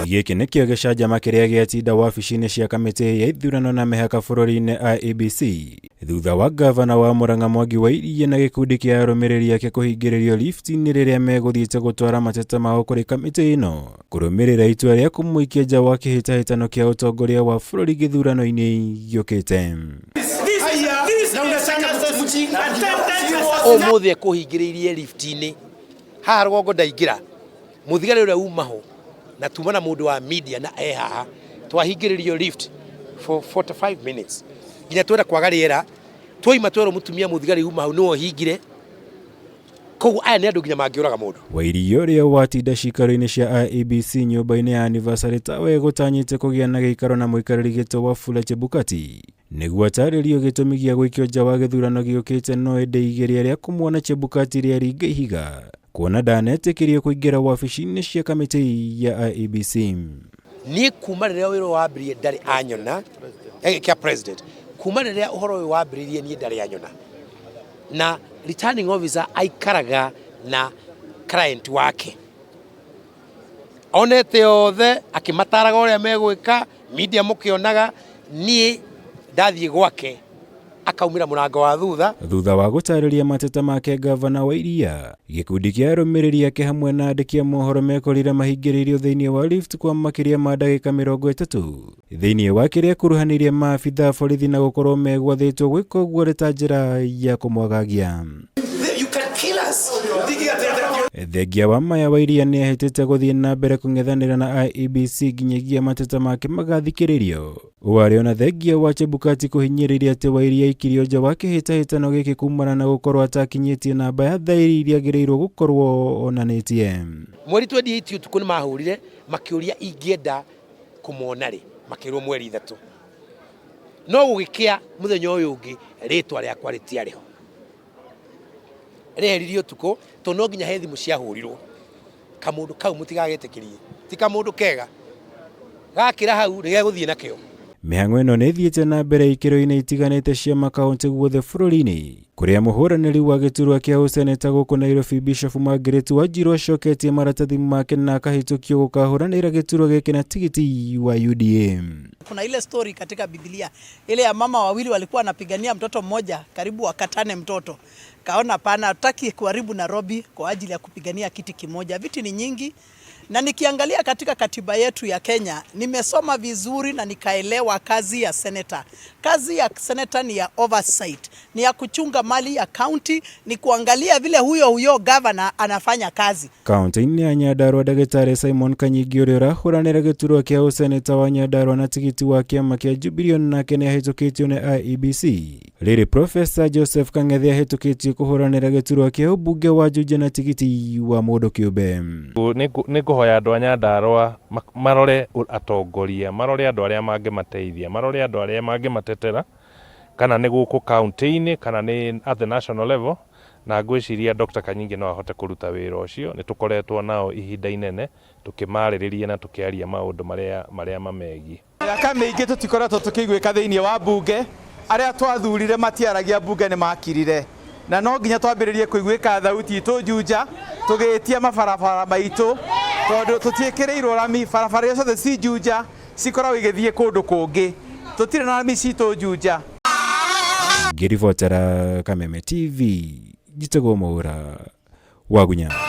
Giki nikio gicanjama kiria giatinda wabici-ini cia kamiti ya ithurano na mihaka bururi-ini Iebc thutha wa ngavana wa Murang'a Mwangi Wa-Iria na gikundi kia arumiriri ake kuhingiririo lift-ini riria meguthiite gutwara mateta mao kuri kamiti ino kurumirira itua ria kumuikia nja wa kihitahitano kia utongoria wa bururi githurano-ini giukite. Umuthi kuhingiririe lift-ini haha rũgongo ndaingira muthigari uria umaho na tumana mundu wa media na haha twahingiririo lift for 45 minutes nginya twenda kwaga riera twoima twero mutumia muthigari umaho no hingire koguo aya ni andu nginya mangiuraga mundu. Wa-Iria uria watinda cikaro-ini cia Iebc nyumba-ini ya anniversary tawe gutanyite kugia na giikaro na muikariri gitwa Wafula Chebukati niguo ataririo gitumi gia gwikio nja wa githurano giukite no ende igeria ria kumuona Chebukati ria ringa ihiga kuona ndanetikirio kuingira wabici-ini cia kamiti ya Iebc. Ni kuma riria wiro wambirie ndari anyona kia president kuma riria uhoro uyu wambirie ni ndari anyona na returning officer aikaraga na client wake onete othe akimataraga uria megwika media mukionaga ni ndathie gwake akaumira murango wa thutha wa gutariria mateta make ngavana Wa-Iria gikundi kia arumiriri ake hamwe na andiki a mohoro mekorire mahingiririo thiini wa lift kwa makiria ma ndagika 30 thiini wa kiria kuruhanirie maabitha borithi na gukorwo megwathitwo gwika uguo rita njira ya kumwagagia. Thengia wa maya Wa-Iria ni ahitite guthie na mbere kung'ethanira na Iebc nginyagia mateta make magathikiririo. Wari ona thengia wa Chebukati kuhinyiriria ati Wa-Iria ikirio nja wa kihitahitano giki kumana na gukorwo atakinyitie namba ya thairi iria agiriirwo gukorwo onanitie. Mweri 28 utuku ni mahurire makiuria ingienda kumwona ri makirwo mweri 3 no gugikia muthenya uyu ungi ritwa riakwa ritiariho reheririo tuko to no nginya he thimu ciahurirwo kamundu kau mutigagetikirie ti kamundu kega gakira hau rige guthie nakio. Mihang'o ino ni thiete na mbere ikiro-ini itiganite cia makaunti guothe bururi-ini kuria muhuraniri wa giturwa kia useneta guku Nairobi Bishop Margaret Wanjiru acoketie maratathi make na akahitukio gukahuranira giturwa giki na tigiti wa UDA. Kuna ile story katika Biblia ile ya mama wawili walikuwa wanapigania mtoto mmoja karibu wakatane mtoto. Kaona pana hataki kuharibu Nairobi kwa ajili ya kupigania kiti kimoja. Viti ni nyingi na nikiangalia katika katiba yetu ya Kenya nimesoma vizuri na nikaelewa kazi ya senator. Kazi ya senator ni ya oversight, ni ya kuchunga mali ya county, ni kuangalia vile huyo governor anafanya kazi. County-ini ya Nyandarua Daktari Simon Kanyigi uria urahuranira giturwa kia useneta wa Nyandarua na tigiti wa kiama kia Jubilee nake ni ahitukitio ni Iebc. Riri Professor Joseph Kang'ethi ahitukitio kuhuranira giturwa kia ubunge wa Juja na tigiti wa mundu kiumbe. Hoya andu a Nyandarua marore atongoria marore andu aria mangimateithia marore andu aria mangimatetera kana ni guku county-ini kana ni at the national level na ngwiciria Dr. Kanyingi no ahote kuruta wira ucio ni tukoretwo nao ihinda inene tukimaririria na tukiaria maundu maria mamegi miaka mingi tutikoretwo tukigwika thiini wa bunge aria twathurire matiaragia bunge ni makirire na no nginya twambiririe kuigwika thauti itu Juja tugitia mabarabara maitu tondu tutiekireirwo rami barabara ciothe ci Juja cikoragwo igithie kundu kungi tutire na rami citu Juja. Ngiribotera Kameme TV gitego Mura Wagunya.